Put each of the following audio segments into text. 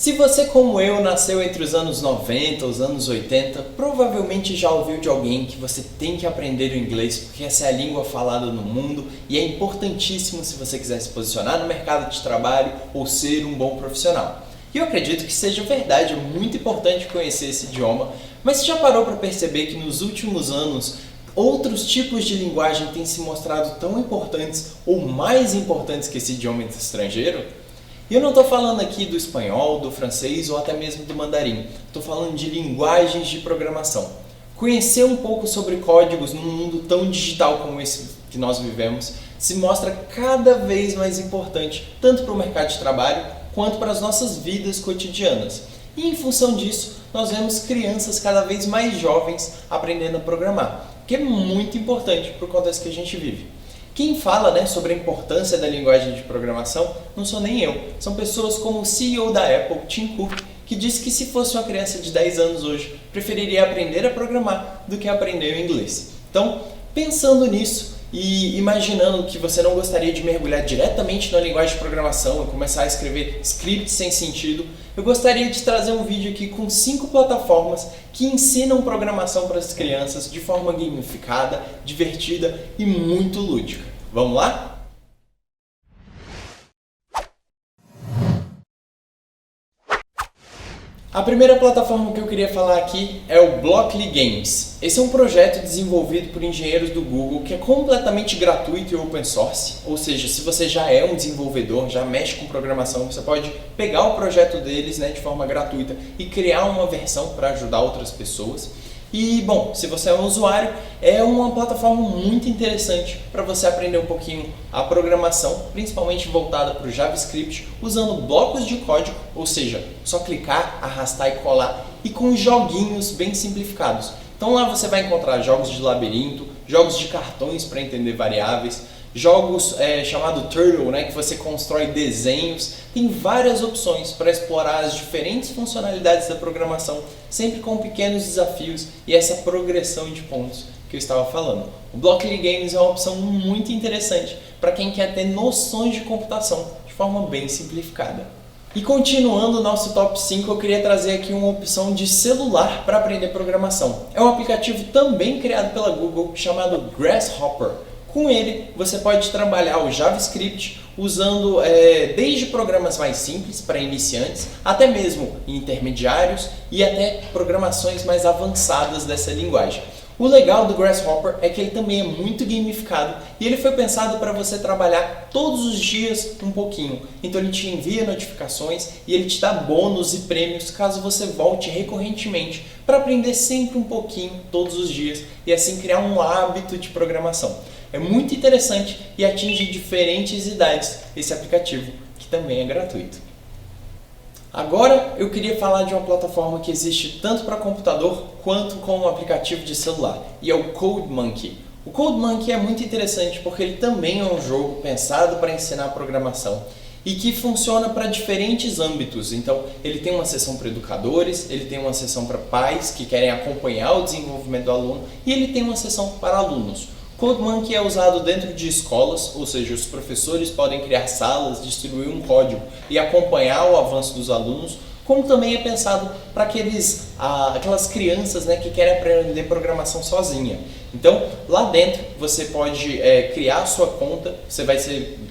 Se você, como eu, nasceu entre os anos 90 e os anos 80, provavelmente já ouviu de alguém que você tem que aprender o inglês porque essa é a língua falada no mundo e é importantíssimo se você quiser se posicionar no mercado de trabalho ou ser um bom profissional. E eu acredito que seja verdade, é muito importante conhecer esse idioma, mas você já parou para perceber que nos últimos anos outros tipos de linguagem têm se mostrado tão importantes ou mais importantes que esse idioma estrangeiro? E eu não estou falando aqui do espanhol, do francês ou até mesmo do mandarim. Estou falando de linguagens de programação. Conhecer um pouco sobre códigos num mundo tão digital como esse que nós vivemos se mostra cada vez mais importante, tanto para o mercado de trabalho quanto para as nossas vidas cotidianas. E em função disso, nós vemos crianças cada vez mais jovens aprendendo a programar, que é muito importante para o contexto que a gente vive. Quem fala sobre a importância da linguagem de programação não sou nem eu, são pessoas como o CEO da Apple, Tim Cook, que disse que se fosse uma criança de 10 anos hoje, preferiria aprender a programar do que aprender o inglês. Então, pensando nisso e imaginando que você não gostaria de mergulhar diretamente na linguagem de programação e começar a escrever scripts sem sentido, eu gostaria de trazer um vídeo aqui com 5 plataformas que ensinam programação para as crianças de forma gamificada, divertida e muito lúdica. Vamos lá? A primeira plataforma que eu queria falar aqui é o Blockly Games. Esse é um projeto desenvolvido por engenheiros do Google que é completamente gratuito e open source, ou seja, se você já é um desenvolvedor, já mexe com programação, você pode pegar o projeto deles de forma gratuita e criar uma versão para ajudar outras pessoas. E, bom, se você é um usuário, é uma plataforma muito interessante para você aprender um pouquinho a programação, principalmente voltada para o JavaScript, usando blocos de código, ou seja, só clicar, arrastar e colar, e com joguinhos bem simplificados. Então lá você vai encontrar jogos de labirinto, jogos de cartões para entender variáveis, jogos chamado Turtle, que você constrói desenhos. Tem várias opções para explorar as diferentes funcionalidades da programação, sempre com pequenos desafios e essa progressão de pontos que eu estava falando. O Blockly Games é uma opção muito interessante para quem quer ter noções de computação de forma bem simplificada. E continuando o nosso top 5, eu queria trazer aqui uma opção de celular para aprender programação. É um aplicativo também criado pela Google chamado Grasshopper. Com ele, você pode trabalhar o JavaScript usando desde programas mais simples para iniciantes, até mesmo intermediários e até programações mais avançadas dessa linguagem. O legal do Grasshopper é que ele também é muito gamificado e ele foi pensado para você trabalhar todos os dias um pouquinho. Então ele te envia notificações e ele te dá bônus e prêmios caso você volte recorrentemente para aprender sempre um pouquinho todos os dias e assim criar um hábito de programação. É muito interessante e atinge diferentes idades esse aplicativo, que também é gratuito. Agora eu queria falar de uma plataforma que existe tanto para computador quanto como aplicativo de celular, e é o CodeMonkey. O CodeMonkey é muito interessante porque ele também é um jogo pensado para ensinar programação e que funciona para diferentes âmbitos. Então ele tem uma seção para educadores, ele tem uma seção para pais que querem acompanhar o desenvolvimento do aluno e ele tem uma seção para alunos. CodeMonkey é usado dentro de escolas, ou seja, os professores podem criar salas, distribuir um código e acompanhar o avanço dos alunos, como também é pensado para aquelas crianças que querem aprender programação sozinha. Então, lá dentro você pode criar a sua conta, você vai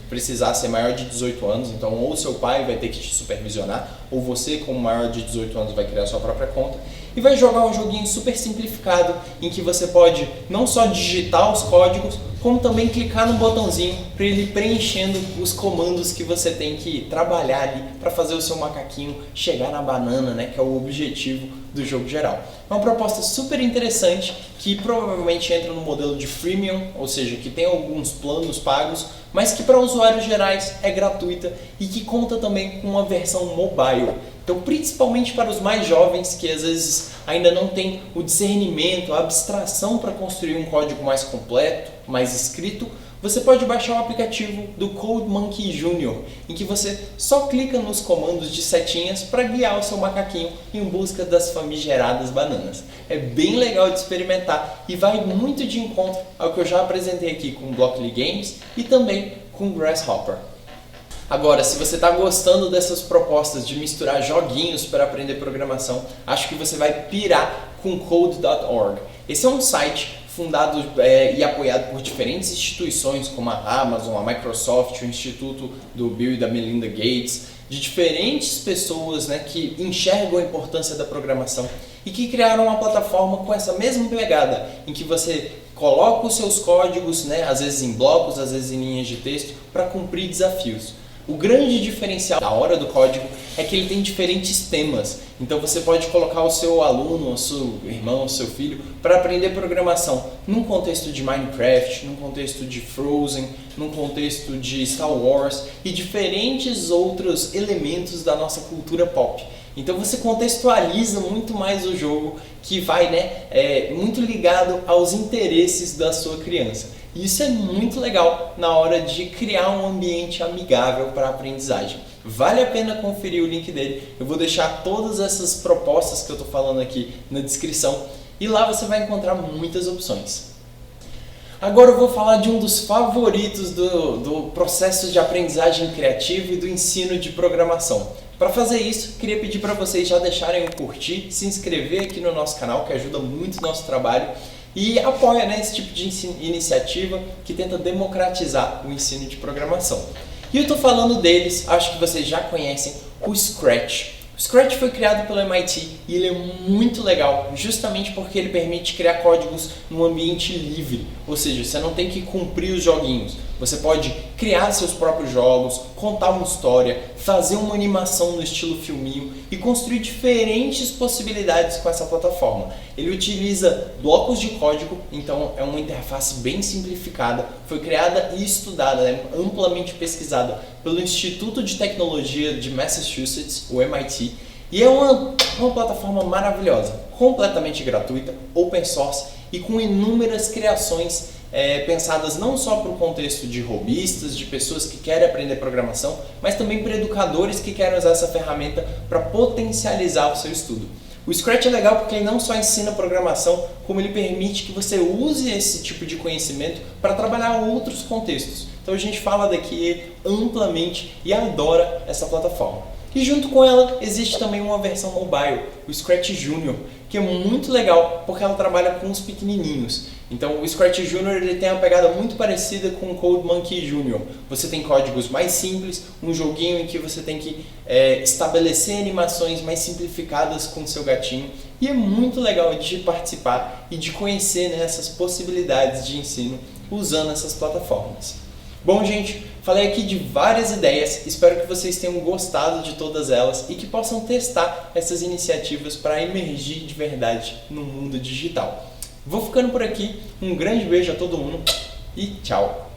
precisar ser maior de 18 anos, então ou seu pai vai ter que te supervisionar, ou você como maior de 18 anos vai criar a sua própria conta e vai jogar um joguinho super simplificado em que você pode não só digitar os códigos, como também clicar no botãozinho para ele ir preenchendo os comandos que você tem que trabalhar ali para fazer o seu macaquinho chegar na banana, que é o objetivo do jogo geral. É uma proposta super interessante que provavelmente entra no modelo de freemium, ou seja, que tem alguns planos pagos, mas que para usuários gerais é gratuita e que conta também com uma versão mobile. Então, principalmente para os mais jovens que às vezes ainda não têm o discernimento, a abstração para construir um código mais completo, mais escrito, você pode baixar o aplicativo do CodeMonkey Junior, em que você só clica nos comandos de setinhas para guiar o seu macaquinho em busca das famigeradas bananas. É bem legal de experimentar e vai muito de encontro ao que eu já apresentei aqui com o Blockly Games e também com o Grasshopper. Agora, se você está gostando dessas propostas de misturar joguinhos para aprender programação, acho que você vai pirar com Code.org. Esse é um site fundado e apoiado por diferentes instituições como a Amazon, a Microsoft, o Instituto do Bill e da Melinda Gates, de diferentes pessoas, né, que enxergam a importância da programação e que criaram uma plataforma com essa mesma pegada, em que você coloca os seus códigos, né, às vezes em blocos, às vezes em linhas de texto, para cumprir desafios. O grande diferencial da hora do código é que ele tem diferentes temas. Então você pode colocar o seu aluno, o seu irmão, o seu filho para aprender programação num contexto de Minecraft, num contexto de Frozen, num contexto de Star Wars e diferentes outros elementos da nossa cultura pop. Então você contextualiza muito mais o jogo, que vai, muito ligado aos interesses da sua criança. E isso é muito legal na hora de criar um ambiente amigável para a aprendizagem. Vale a pena conferir o link dele. Eu vou deixar todas essas propostas que eu estou falando aqui na descrição e lá você vai encontrar muitas opções. Agora eu vou falar de um dos favoritos do processo de aprendizagem criativa e do ensino de programação. Para fazer isso, queria pedir para vocês já deixarem um curtir, se inscrever aqui no nosso canal, que ajuda muito o nosso trabalho e apoia, esse tipo de iniciativa que tenta democratizar o ensino de programação. E eu estou falando deles, acho que vocês já conhecem, o Scratch. O Scratch foi criado pelo MIT e ele é muito legal, justamente porque ele permite criar códigos num ambiente livre, ou seja, você não tem que cumprir os joguinhos. Você pode criar seus próprios jogos, contar uma história, fazer uma animação no estilo filminho e construir diferentes possibilidades com essa plataforma. Ele utiliza blocos de código, então é uma interface bem simplificada, foi criada e estudada, amplamente pesquisada pelo Instituto de Tecnologia de Massachusetts, o MIT, e é uma plataforma maravilhosa, completamente gratuita, open source e com inúmeras criações pensadas não só para o contexto de hobbyistas, de pessoas que querem aprender programação, mas também para educadores que querem usar essa ferramenta para potencializar o seu estudo. O Scratch é legal porque ele não só ensina programação, como ele permite que você use esse tipo de conhecimento para trabalhar outros contextos. Então a gente fala daqui amplamente e adora essa plataforma. E junto com ela existe também uma versão mobile, o Scratch Junior, que é muito legal porque ela trabalha com os pequenininhos. Então o Scratch Junior ele tem uma pegada muito parecida com o CodeMonkey Junior. Você tem códigos mais simples, um joguinho em que você tem que estabelecer animações mais simplificadas com o seu gatinho. E é muito legal de participar e de conhecer essas possibilidades de ensino usando essas plataformas. Bom, gente, falei aqui de várias ideias, espero que vocês tenham gostado de todas elas e que possam testar essas iniciativas para emergir de verdade no mundo digital. Vou ficando por aqui, um grande beijo a todo mundo e tchau!